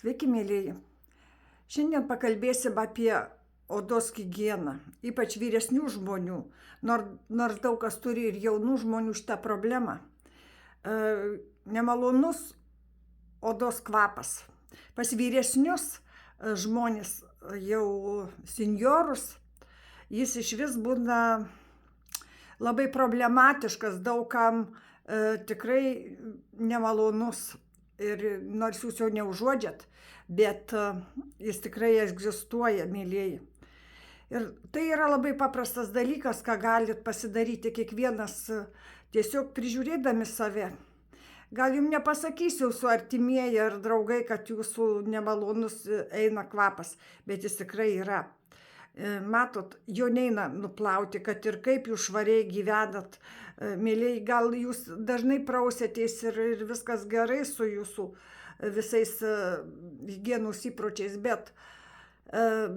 Sveiki, mėlyji. Šiandien pakalbėsim apie odos higieną, ypač vyresnių žmonių, nors daug kas turi ir jaunų žmonių šitą problemą. Nemalonus odos kvapas. Pas vyresnius žmonės, jau senjorus, jis iš vis būna labai problematiškas, daugam tikrai nemalonus. Ir nors jūs jau neužuodžiat, bet jis tikrai egzistuoja, mėlyjeji. Ir tai yra labai paprastas dalykas, ką galit pasidaryti kiekvienas tiesiog prižiūrėdami save. Gal jums nepasakysiu su artimieji ar draugai, kad jūsų nemalonus eina kvapas, bet jis tikrai yra. Matot, jo neina nuplauti, kad ir kaip jūs švariai gyvenat. Mėlyjeji, gal jūs dažnai prausėtės ir viskas gerai su jūsų visais higienos įpročiais, bet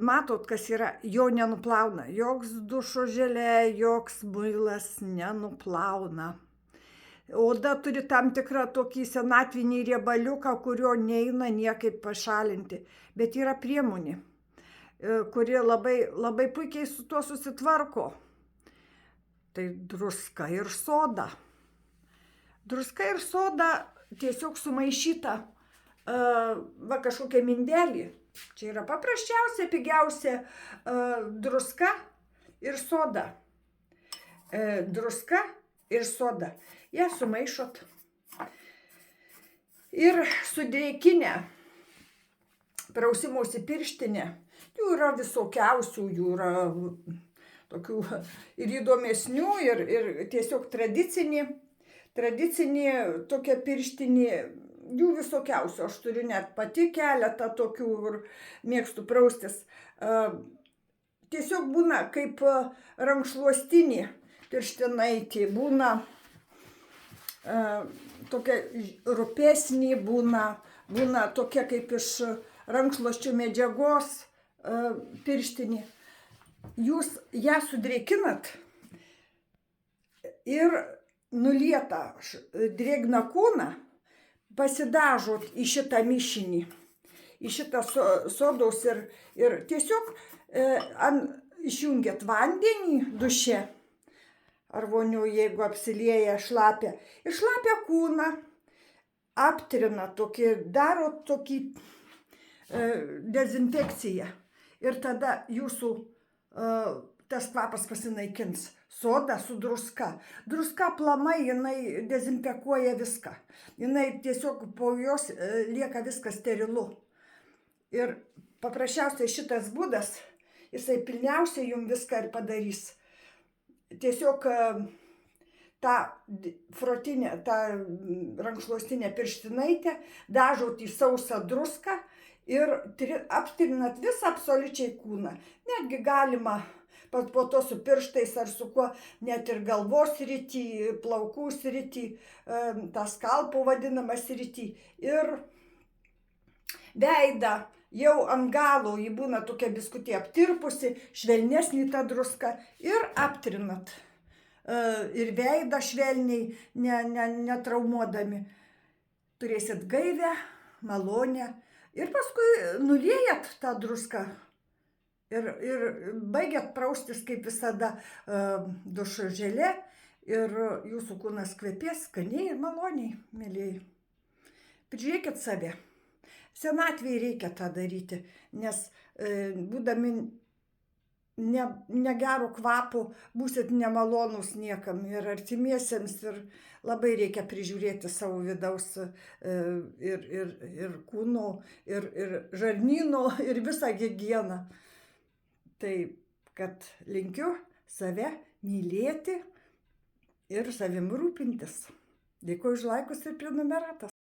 matot, kas yra, jo nenuplauna. Joks dušo želė, joks muilas nenuplauna. Oda turi tam tikrą tokį senatvinį riebaliuką, kurio neina niekaip pašalinti, bet yra priemonė, kuri labai puikiai su tuo susitvarko. Tai druska ir soda. Druska ir soda tiesiog sumaišyta kažkokia mindelį. Čia yra paprasčiausia, pigiausia druska ir soda. Druska ir soda. Ją sumaišot. Ir sudrėkinę prausimosi pirštinę. Jų yra visokiausių, jų yra tokių ir įdomesnių, ir tiesiog tradicinė tokia pirštinė, jų visokiausių. Aš turiu net pati keletą tokių ir mėgstu praustis. Tiesiog būna kaip rankšluostinė pirštinaitė, būna tokia rupesnė, būna tokia kaip iš rankšluosčio medžiagos pirštinė. Jūs ją sudrėkinat ir nulietą drėgną kūną pasidažot į šitą mišinį, į šitą sodos ir tiesiog išjungiat vandenį duše ar vonių, jeigu apsilieja šlapia. Ir šlapia kūną aptrina, darot tokį dezinfekciją. Ir tada jūsų tas kvapas pasinaikins. Soda su druska. Druska aplamai, jinai dezinfekuoja viską. Jinai tiesiog po jos lieka viskas sterilu. Ir paprasčiausiai šitas būdas, jisai pilniausiai jums viską ir padarys. Tiesiog tą frotinę, tą rankšluostinę pirštinaitę dažot į sausą druską ir aptrinat visą absoliučiai kūną. Netgi galima po to su pirštais ar su kuo, net ir galvos srity, plaukų srity, tą skalpų vadinamą srity. Ir veidą jau ant galo, ji būna tokia biskutė aptirpusi, švelnesnė ta druska ir aptrinat. Ir veidą švelniai, netraumuodami. Turėsit gaivę, malonę. Ir paskui nuliejat tą druską ir baigiat praustis kaip visada dušo želė ir jūsų kūnas kvepės skaniai ir maloniai, mėlyjeji. Prižiūrėkit save. Senatvėje reikia tą daryti, nes būdami negero kvapo būsit nemalonus niekam ir artimiesiems, ir labai reikia prižiūrėti savo vidaus ir kūno, ir žarnyno, ir visą higieną. Tai, kad linkiu save mylėti ir savim rūpintis. Dėkuoju už laikus ir prenumeratas.